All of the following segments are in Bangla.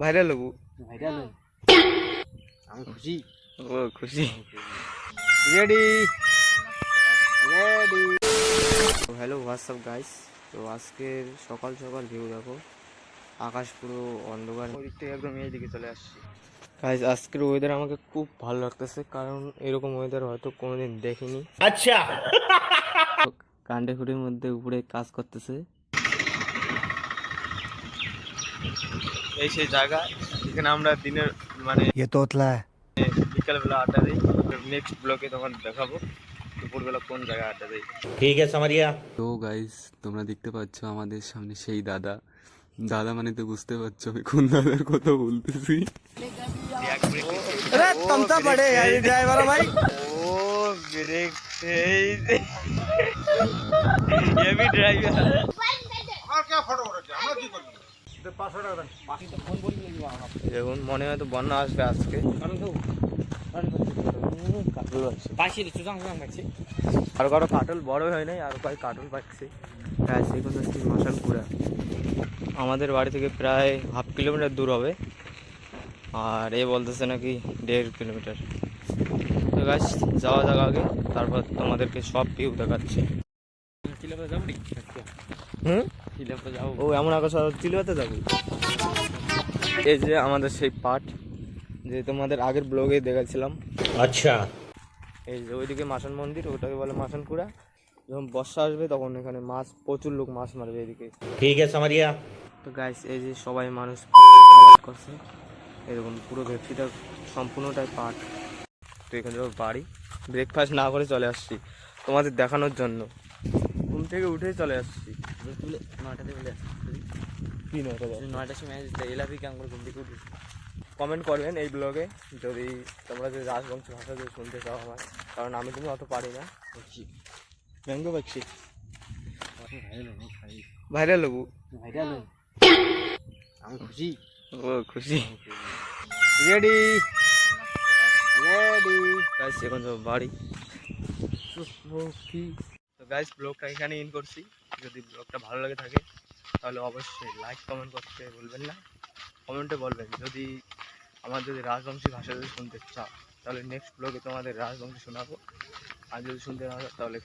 ভাইরাল হবো। ভাইরাল আমি খুশি। ও খুশি। Ready ready. Hello WhatsApp guys, তো আজকের সকাল সকাল ভিউ দেখো, আকাশ পুরো অন্ধকার, ওই দিক থেকে একদম এই দিকে চলে আসছি। গাইস আজকের ওয়েদার আমাকে খুব ভালো লাগতেছে, কারণ এরকম ওয়েদার হয়তো কোনোদিন দেখিনি। আচ্ছা কান্ডে খুঁটির মধ্যে উপরে কাজ করতেছে, এই সেই জায়গা যেখানে আমরা দিনের মানে বিকালবেলা আড্ডা দিই। নেক্সট ব্লগে তখন দেখাবো দুপুরবেলা কোন জায়গায় আড্ডা দিই। ঠিক আছে সামারিয়া। তো গাইস তোমরা দেখতে পাচ্ছ আমাদের সামনে সেই দাদা। দাদা মানে তো বুঝতে পারছো আমি কোন দাদার কথা বলতেছি। ड्राइवर भाई ओ ब्रेक ये भी ड्राइवर দেখুন মনে হয় তো বন্যা আসবে আজকে। আরো কারো কাটল বড় হয় নাই, আরো কয়েক কাটল পাচ্ছে। হ্যাঁ সেগুলো হচ্ছে মাসানপুরা, আমাদের বাড়ি থেকে প্রায় হাফ কিলোমিটার দূর হবে, আর এ বলতেছে নাকি 1.5 কিলোমিটার। তো গাছ যাওয়া যাক আগে, তারপর তোমাদেরকে সব ভিউ দেখাচ্ছি। ও এমন আকাশ চিলুয়াতে যাবো। এই যে আমাদের সেই পাট, যে তোমাদের আগের ব্লগে দেখাচ্ছিলাম। আচ্ছা এই যে ওইদিকে মাসান মন্দির, ওটাকে বলে মাসানপুরা। যখন বর্ষা আসবে তখন এখানে মাছ, প্রচুর লোক মাছ মারবে এদিকে। ঠিক আছে সামারিয়া। তো গাইস এই যে সবাই মানুষ আবাদ করছে, এরকম পুরো ভেটকিটা সম্পূর্ণটাই পাট। তো এখানে যাবো বাড়ি, ব্রেকফাস্ট না করে চলে আসছি তোমাদের দেখানোর জন্য। ঘুম থেকে উঠেই চলে আসছি। 9টাতে বলে আসছি কি 9টার সময় এলাপি কেমন করে ঘুম থেকে উঠেছি। কমেন্ট করবেন এই ব্লগে যদি তোমরা যে রাজবংশ ভাষা যদি শুনতে চাও আমার, কারণ আমি তুমি অত পারি না। ম্যাঙ্গো পাচ্ছি ভাইরাল হবু। ভাইরাল আমি খুশি। ও খুশি। Ready ready. গাইস এখন যাবো বাড়ি। তো গাইস ব্লগটা এখানে ইন করছি। যদি ব্লগটা ভালো লাগে থাকে তাহলে অবশ্যই লাইক কমেন্ট করতে বলবেন না। কমেন্টে বলবেন যদি আমার যদি রাজবংশী ভাষা যদি শুনতে চাও, তাহলে নেক্সট ব্লগে তোমাদের রাজবংশী শোনাবো। আর যদি শুনতে না চাও তাহলে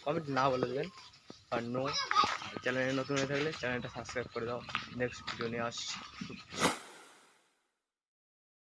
কমেন্ট না বলে দেবেন। আর নো, চ্যানেলে নতুন হয়ে থাকলে চ্যানেলটা সাবস্ক্রাইব করে দাও। নেক্সট ভিডিও নিয়ে আসছি।